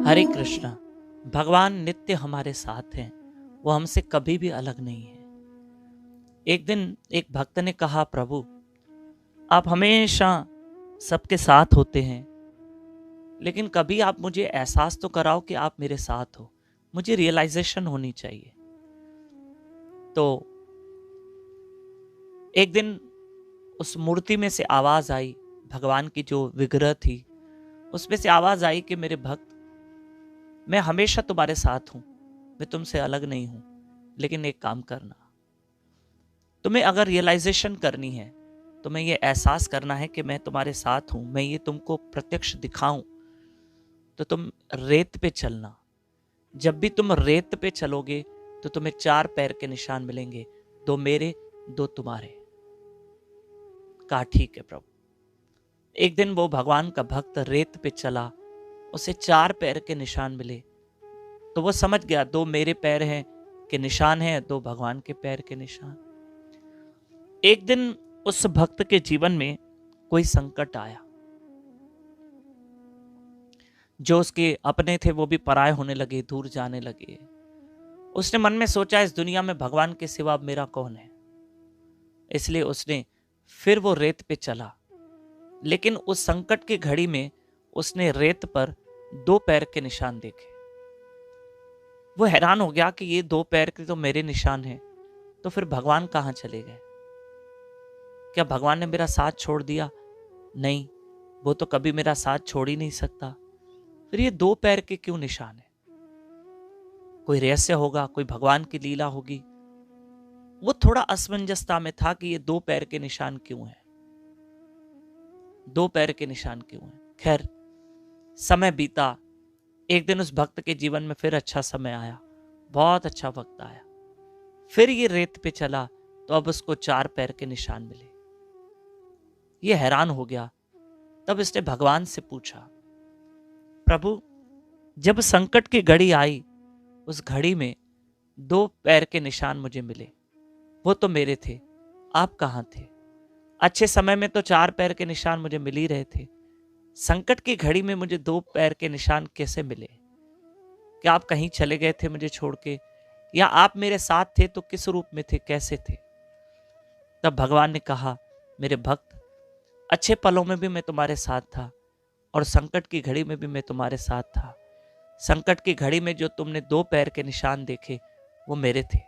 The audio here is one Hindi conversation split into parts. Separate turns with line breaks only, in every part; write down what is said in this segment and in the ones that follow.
हरे कृष्णा। भगवान नित्य हमारे साथ हैं, वो हमसे कभी भी अलग नहीं है। एक दिन एक भक्त ने कहा, प्रभु आप हमेशा सबके साथ होते हैं, लेकिन कभी आप मुझे एहसास तो कराओ कि आप मेरे साथ हो। मुझे रियलाइजेशन होनी चाहिए। तो एक दिन उस मूर्ति में से आवाज आई, भगवान की जो विग्रह थी उसमें से आवाज आई कि मेरे भक्त, मैं हमेशा तुम्हारे साथ हूं, मैं तुमसे अलग नहीं हूं, लेकिन एक काम करना, तुम्हें अगर रियलाइजेशन करनी है, तुम्हें यह एहसास करना है कि मैं तुम्हारे साथ हूं, मैं ये तुमको प्रत्यक्ष दिखाऊं, तो तुम रेत पे चलना। जब भी तुम रेत पे चलोगे तो तुम्हें 4 पैर के निशान मिलेंगे, 2 मेरे 2 तुम्हारे। कहा ठीक है प्रभु। एक दिन वो भगवान का भक्त रेत पे चला, उसे 4 पैर के निशान मिले, तो वो समझ गया 2 मेरे पैर हैं के निशान हैं, 2 भगवान के पैर के निशान। एक दिन उस भक्त के जीवन में कोई संकट आया। जो उसके अपने थे वो भी पराये होने लगे, दूर जाने लगे। उसने मन में सोचा, इस दुनिया में भगवान के सिवा अब मेरा कौन है। इसलिए उसने फिर वो रेत पे चला, लेकिन उस संकट की घड़ी में उसने रेत पर 2 पैर के निशान देखे। वो हैरान हो गया कि ये 2 पैर के तो मेरे निशान हैं, तो फिर भगवान कहां चले गए? क्या भगवान ने मेरा साथ छोड़ दिया? नहीं, वो तो कभी मेरा साथ छोड़ ही नहीं सकता। फिर ये 2 पैर के क्यों निशान है? कोई रहस्य होगा, कोई भगवान की लीला होगी। वो थोड़ा असमंजसता में था कि ये 2 पैर के निशान क्यों है, 2 पैर के निशान क्यों है। खैर, समय बीता। एक दिन उस भक्त के जीवन में फिर अच्छा समय आया, बहुत अच्छा वक्त आया। फिर ये रेत पे चला तो अब उसको 4 पैर के निशान मिले। ये हैरान हो गया। तब इसने भगवान से पूछा, प्रभु जब संकट की घड़ी आई, उस घड़ी में 2 पैर के निशान मुझे मिले, वो तो मेरे थे, आप कहां थे? अच्छे समय में तो 4 पैर के निशान मुझे मिल ही रहे थे, संकट की घड़ी में मुझे 2 पैर के निशान कैसे मिले? क्या आप कहीं चले गए थे मुझे छोड़ के, या आप मेरे साथ थे तो किस रूप में थे, कैसे थे? तब भगवान ने कहा, मेरे भक्त, अच्छे पलों में भी मैं तुम्हारे साथ था और संकट की घड़ी में भी मैं तुम्हारे साथ था। संकट की घड़ी में जो तुमने 2 पैर के निशान देखे वो मेरे थे।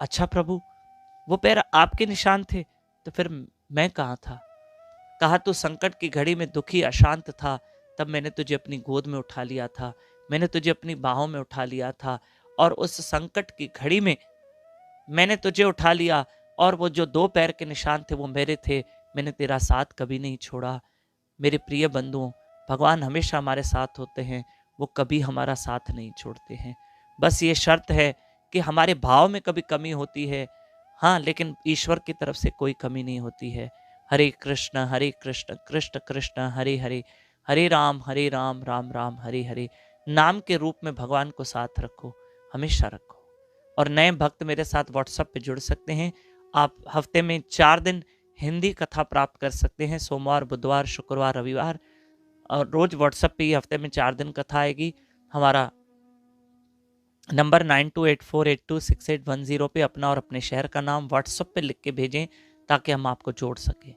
अच्छा प्रभु, वो पैर आपके निशान थे, तो फिर मैं कहां था? कहा, तू संकट की घड़ी में दुखी अशांत था, तब मैंने तुझे अपनी गोद में उठा लिया था, मैंने तुझे अपनी बाहों में उठा लिया था, और उस संकट की घड़ी में मैंने तुझे उठा लिया, और वो जो 2 पैर के निशान थे वो मेरे थे। मैंने तेरा साथ कभी नहीं छोड़ा। मेरे प्रिय बंधुओं, भगवान हमेशा हमारे साथ होते हैं, वो कभी हमारा साथ नहीं छोड़ते हैं। बस ये शर्त है कि हमारे भाव में कभी कमी होती है, हाँ, लेकिन ईश्वर की तरफ से कोई कमी नहीं होती है। हरे कृष्ण कृष्ण कृष्ण हरे हरे, हरे राम राम राम हरे हरे। नाम के रूप में भगवान को साथ रखो, हमेशा रखो। और नए भक्त मेरे साथ व्हाट्सएप पे जुड़ सकते हैं। आप हफ्ते में 4 दिन हिंदी कथा प्राप्त कर सकते हैं, सोमवार, बुधवार, शुक्रवार, रविवार। और रोज व्हाट्सएप पे हफ्ते में 4 दिन कथा आएगी। हमारा नंबर 9284826810 पे अपना और अपने शहर का नाम व्हाट्सएप पे लिख के भेजें, ताकि हम आपको जोड़ सकें।